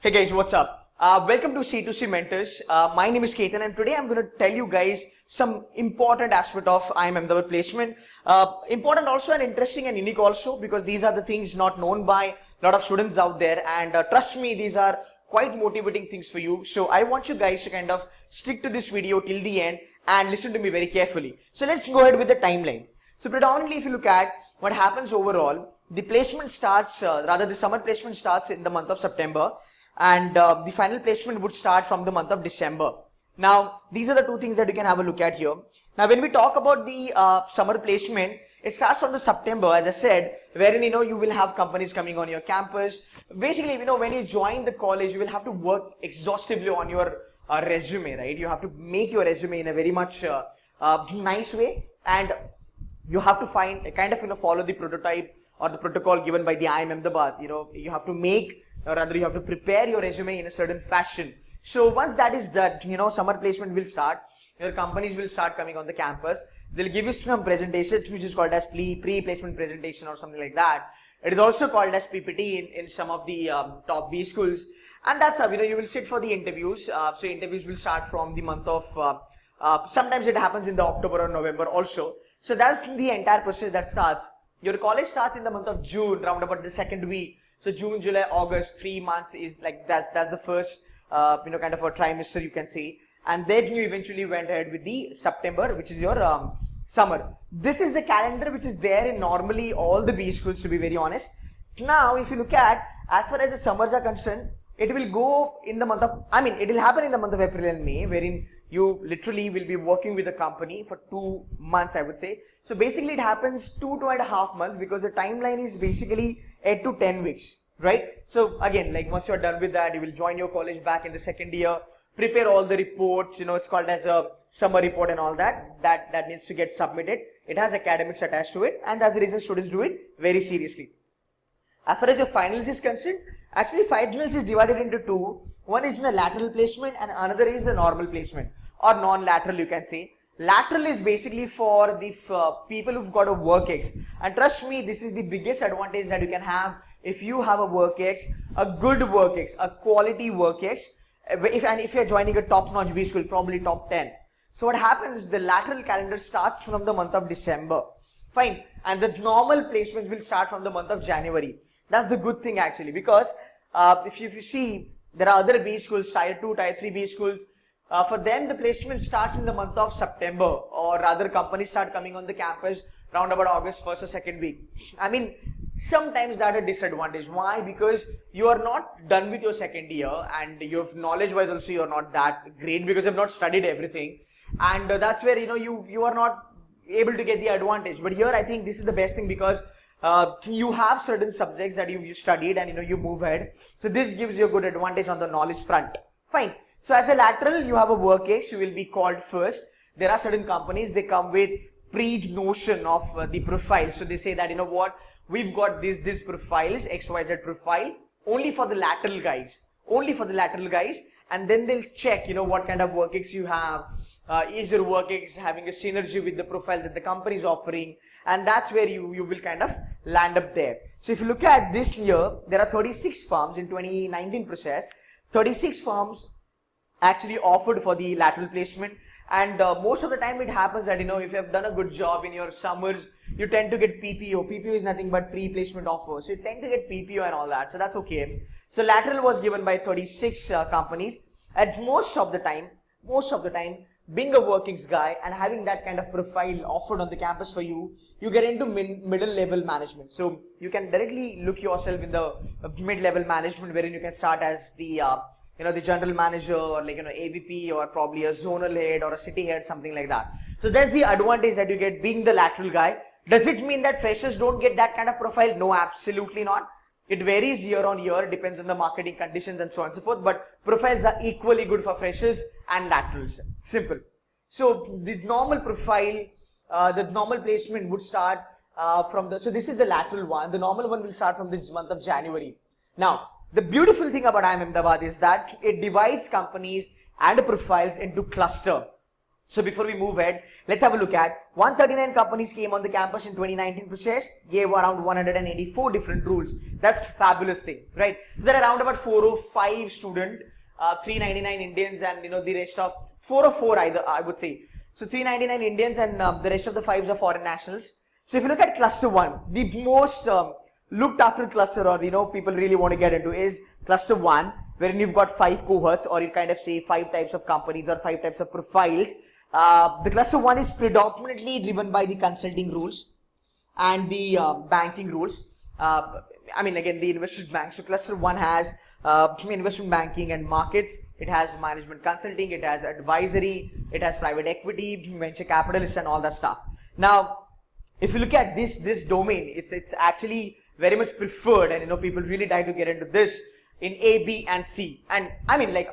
Hey guys, what's up? Welcome to C2C Mentors. My name is Ketan and today I'm going to tell you guys some important aspect of IIM Ahmedabad placement. Important also and interesting and unique also because these are the things not known by a lot of students out there, and trust me, these are quite motivating things for you. So I want you guys to kind of stick to this video till the end and listen to me very carefully. So let's go ahead with the timeline. So predominantly if you look at what happens overall, the placement starts, the summer placement starts in the month of September, and the final placement would start from the month of December. Now these are the two things that you can have a look at here. Now when we talk about the summer placement, it starts from the September, as I said, wherein you will have companies coming on your campus. Basically, when you join the college, you will have to work exhaustively on your resume, right? You have to make your resume in a very much nice way, and you have to find kind of follow the prototype or the protocol given by the IIM Ahmedabad. You have to make, or rather you have to prepare your resume in a certain fashion. So once that is done, summer placement will start. Your companies will start coming on the campus. They'll give you some presentations which is called as pre-placement presentation or something like that. It is also called as PPT in some of the top B schools. And that's how you will sit for the interviews. So interviews will start from the month of, sometimes it happens in the October or November also. So that's the entire process that starts. Your college starts in the month of June, round about the second week. So June, July, August, 3 months is like that's the first kind of a trimester you can say, and then you eventually went ahead with the September, which is your summer. This is the calendar which is there in normally all the B schools, to be very honest. Now if you look at as far as the summers are concerned, it will go in the month of, it will happen in the month of April and May, wherein you literally will be working with a company for 2 months, I would say. So basically it happens 2.5 months because the timeline is basically 8 to 10 weeks, right? So again, like once you're done with that, you will join your college back in the second year, prepare all the reports, it's called as a summer report and all that needs to get submitted. It has academics attached to it, and that's the reason students do it very seriously. As far as your finals is concerned, actually finals is divided into two. One is the lateral placement and another is the normal placement, or non-lateral you can say. Lateral is basically for the people who've got a work ex, and trust me, this is the biggest advantage that you can have if you have a work ex, a good work ex, a quality work ex, if you're joining a top-notch B school, probably top 10. So what happens, the lateral calendar starts from the month of December, fine, and the normal placements will start from the month of January. That's the good thing actually, because if you see, there are other B schools, tier 2, tier 3 B schools. For them, the placement starts in the month of September, or rather companies start coming on the campus round about August 1st or 2nd week. Sometimes that's a disadvantage. Why? Because you are not done with your second year, and your knowledge wise also you're not that great because you've not studied everything, and that's where you are not able to get the advantage. But here I think this is the best thing because you have certain subjects that you studied and you move ahead. So this gives you a good advantage on the knowledge front. Fine. So as a lateral, you have a work ex, you will be called first. There are certain companies, they come with pre-notion of the profile. So they say that, we've got these profiles, XYZ profile, only for the lateral guys. And then they'll check, what kind of work ex you have. Is your work ex having a synergy with the profile that the company is offering? And that's where you will kind of land up there. So if you look at this year, there are 36 firms in 2019 process. 36 firms actually offered for the lateral placement, and most of the time it happens that if you have done a good job in your summers, you tend to get PPO. PPO is nothing but pre-placement offers, so you tend to get PPO and all that, so that's okay. So lateral was given by 36 companies, and most of the time being a workings guy and having that kind of profile offered on the campus for you, you get into middle level management. So you can directly look yourself in the mid-level management, wherein you can start as the the general manager, or like AVP, or probably a zonal head or a city head, something like that. So that's the advantage that you get being the lateral guy. Does it mean that freshers don't get that kind of profile? No, absolutely not. It varies year on year, depends on the marketing conditions and so on and so forth, but profiles are equally good for freshers and laterals. Simple. So the normal profile, the normal placement would start so this is the lateral one. The normal one will start from the month of January. Now, the beautiful thing about IIM Ahmedabad is that it divides companies and profiles into cluster. So before we move ahead, let's have a look at 139 companies came on the campus in 2019 process, gave around 184 different rules. That's fabulous thing, right? So there are around about 405 students, 399 Indians, and the rest of 404 either, I would say. So 399 Indians and the rest of the 5 are foreign nationals. So if you look at cluster 1, the most looked after cluster, or people really want to get into, is cluster 1, wherein you've got 5 cohorts, or you kind of say 5 types of companies or 5 types of profiles. The cluster 1 is predominantly driven by the consulting rules and the banking rules. Again, the investment bank. So cluster 1 has investment banking and markets. It has management consulting. It has advisory. It has private equity, venture capitalists, and all that stuff. Now, if you look at this domain, it's actually very much preferred, and people really try to get into this in A, B, and C. And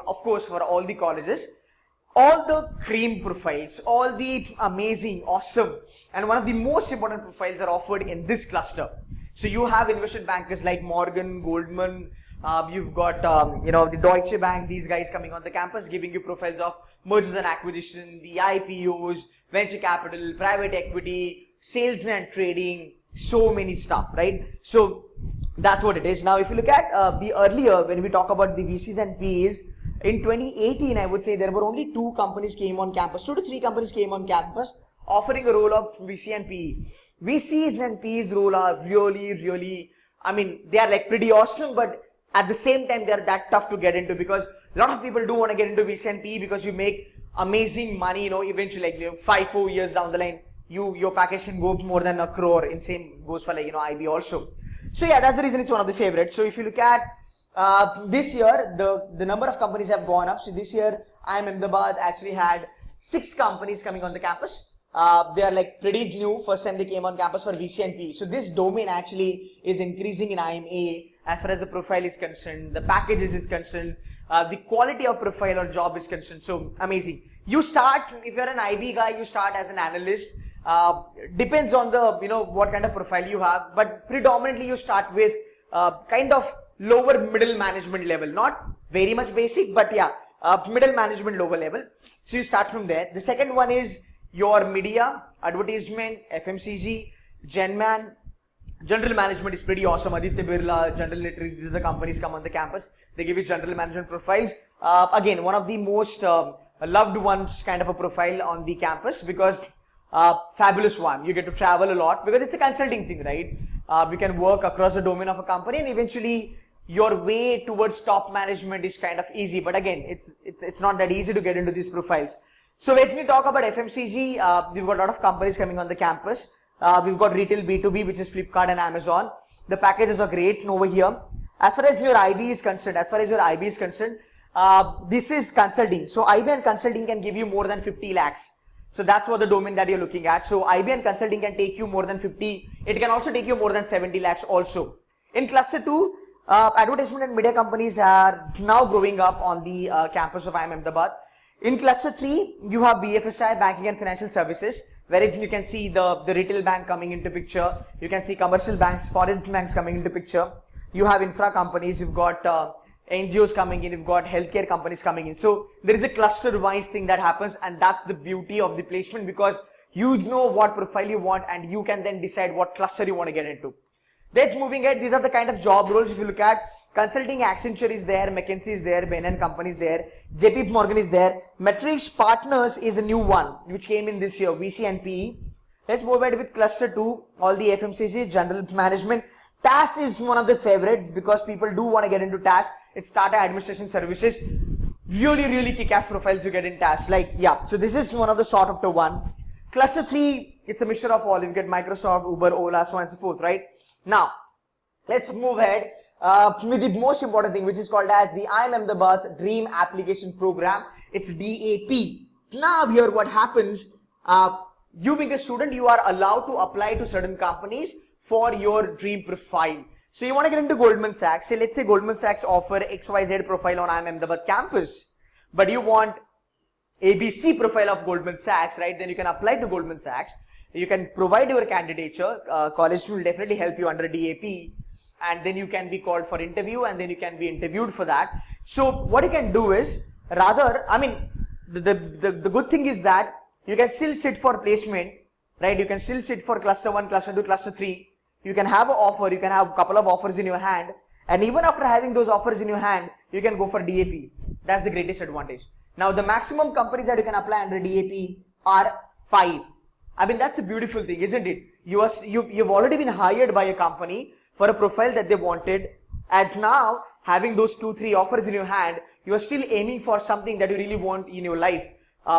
of course, for all the colleges, all the cream profiles, all the amazing, awesome, and one of the most important profiles are offered in this cluster. So you have investment bankers like Morgan, Goldman, you've got the Deutsche Bank, these guys coming on the campus, giving you profiles of mergers and acquisition, the IPOs, venture capital, private equity, sales and trading, so many stuff, right? So that's what it is. Now, if you look at the earlier, when we talk about the VCs and PEs, in 2018, I would say there were only 2 companies came on campus, 2 to 3 companies came on campus offering a role of VC and PE. VCs and PEs role are really, they are like pretty awesome, but at the same time, they are that tough to get into, because a lot of people do want to get into VC and PE because you make amazing money, eventually, like 5-4 years down the line, your package can go more than 1 crore, and same goes for IB also. So yeah, that's the reason it's one of the favorites. So if you look at this year, the number of companies have gone up. So this year, IIM Ahmedabad actually had 6 companies coming on the campus. They are like pretty new. First time they came on campus for VC and PE. So this domain actually is increasing in IIMA as far as the profile is concerned, the packages is concerned, the quality of profile or job is concerned. So amazing. You start, if you're an IB guy, you start as an analyst. Depends on the, what kind of profile you have, but predominantly you start with kind of lower middle management level, not very much basic, but yeah, middle management lower level. So you start from there. The second one is your media, advertisement, FMCG, Genman. General management is pretty awesome. Aditya Birla, General Literaries, these are the companies come on the campus. They give you general management profiles. Again, one of the most loved ones kind of a profile on the campus, because fabulous one. You get to travel a lot because it's a consulting thing, right? You can work across the domain of a company, and eventually your way towards top management is kind of easy. But again, it's not that easy to get into these profiles. So when we talk about FMCG, we've got a lot of companies coming on the campus. We've got retail B2B, which is Flipkart and Amazon. The packages are great over here. As far as your IB is concerned, this is consulting. So IB and consulting can give you more than 50 lakhs. So that's what the domain that you're looking at. So IB and consulting can take you more than 50. It can also take you more than 70 lakhs also. In cluster 2, advertisement and media companies are now growing up on the campus of IIM Ahmedabad. In cluster 3, you have BFSI, banking and financial services, wherein you can see the retail bank coming into picture. You can see commercial banks, foreign banks coming into picture. You have infra companies, you've got NGOs coming in, you've got healthcare companies coming in. So there is a cluster wise thing that happens, and that's the beauty of the placement, because you know what profile you want and you can then decide what cluster you want to get into. Then moving ahead, these are the kind of job roles. If you look at consulting, Accenture is there, McKinsey is there, Bain & Company is there, JP Morgan is there. Matrix Partners is a new one which came in this year, VC and PE. Let's move ahead with cluster 2, all the FMCG, general management. TAS is one of the favorite because people do want to get into TAS. It's Tata Administration Services. Really kick-ass profiles you get in TAS. Like, yeah, so this is one of the sort of the one. Cluster 3, it's a mixture of all. You get Microsoft, Uber, Ola, so on and so forth, right? Now, let's move ahead with the most important thing, which is called as the IIM Ahmedabad's Dream Application Program. It's DAP. Now, here what happens, you being a student, you are allowed to apply to certain companies for your dream profile. So you want to get into Goldman Sachs. Say, let's say Goldman Sachs offer XYZ profile on IIM Ahmedabad campus, but you want ABC profile of Goldman Sachs, right? Then you can apply to Goldman Sachs. You can provide your candidature. College will definitely help you under DAP, and then you can be called for interview, and then you can be interviewed for that. So what you can do is, rather, I mean, the good thing is that you can still sit for placement, right? You can still sit for cluster 1, cluster 2, cluster 3. You can have an offer, you can have a couple of offers in your hand, and even after having those offers in your hand, you can go for DAP. That's the greatest advantage. Now, the maximum companies that you can apply under DAP are 5. I mean, that's a beautiful thing, isn't it? You've already been hired by a company for a profile that they wanted, and now having those 2-3 offers in your hand, you are still aiming for something that you really want in your life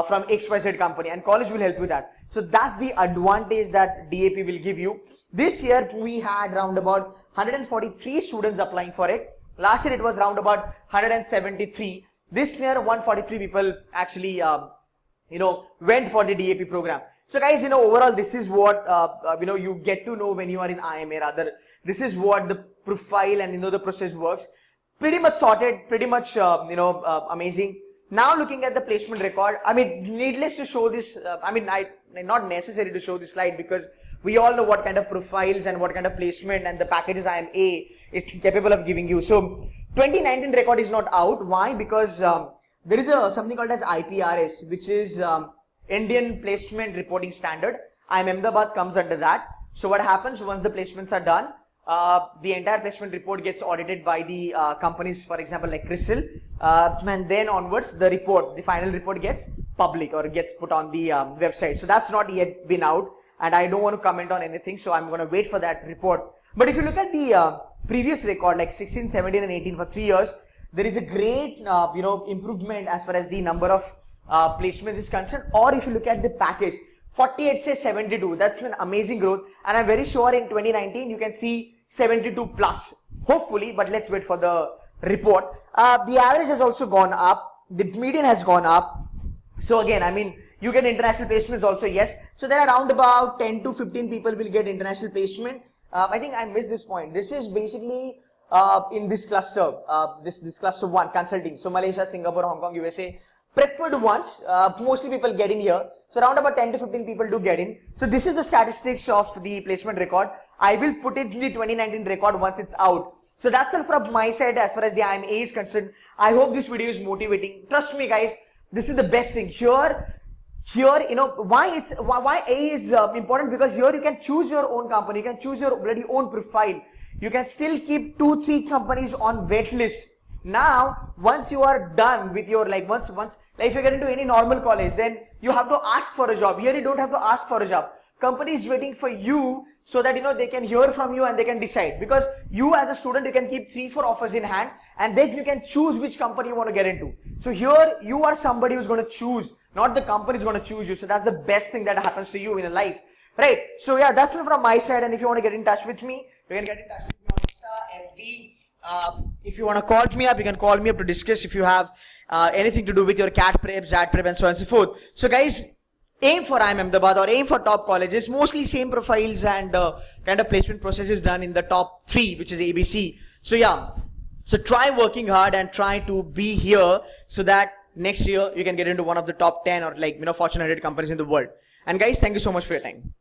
from XYZ company, and college will help you that. So that's the advantage that DAP will give you. This year we had around about 143 students applying for it. Last year it was around about 173. This year 143 people actually went for the DAP program. So guys, overall this is what you get to know when you are in IIMA. Rather, this is what the profile and the process works. Pretty much sorted, pretty much amazing. Now looking at the placement record, I mean, needless to show this, not necessary to show this slide, because we all know what kind of profiles and what kind of placement and the packages IIMA is capable of giving you. So 2019 record is not out. Why? Because there is something called as IPRS, which is Indian Placement Reporting Standard. IIM Ahmedabad comes under that. So what happens once the placements are done? The entire placement report gets audited by the companies, for example, like Crystal, and then onwards the final report gets public or gets put on the website. So that's not yet been out, and I don't want to comment on anything, so I'm going to wait for that report. But if you look at the previous record, like 16, 17 and 18 for 3 years, there is a great improvement as far as the number of placements is concerned. Or if you look at the package, 48 says 72, that's an amazing growth, and I'm very sure in 2019 you can see 72 plus, hopefully, but let's wait for the report. The average has also gone up, the median has gone up. So again, I mean, you get international placements also, yes. So there are around about 10 to 15 people will get international placement. I think I missed this point. This is basically in this cluster, this cluster 1, consulting. So Malaysia, Singapore, Hong Kong, USA. Preferred ones, mostly people get in here. So around about 10 to 15 people do get in. So this is the statistics of the placement record. I will put it in the 2019 record once it's out. So that's all from my side as far as the IIMA is concerned. I hope this video is motivating. Trust me guys, this is the best thing. Here, why A is important, because here you can choose your own company, you can choose your bloody own profile. You can still keep 2-3 companies on wait list. Now, once you are done with your, like if you get into any normal college, then you have to ask for a job. Here you don't have to ask for a job. Company is waiting for you so that they can hear from you and they can decide. Because you as a student, you can keep 3-4 offers in hand, and then you can choose which company you want to get into. So here you are somebody who's going to choose, not the company is going to choose you. So that's the best thing that happens to you in a life, right? So yeah, that's it from my side. And if you want to get in touch with me, you can get in touch with me on Insta, FB. If you want to call me up, you can call me up to discuss if you have anything to do with your CAT prep, ZAT prep and so on and so forth. So guys, aim for IIM Ahmedabad or aim for top colleges, mostly same profiles and kind of placement process is done in the top 3, which is ABC. So yeah, so try working hard and try to be here so that next year you can get into one of the top 10 or Fortune 100 companies in the world. And guys, thank you so much for your time.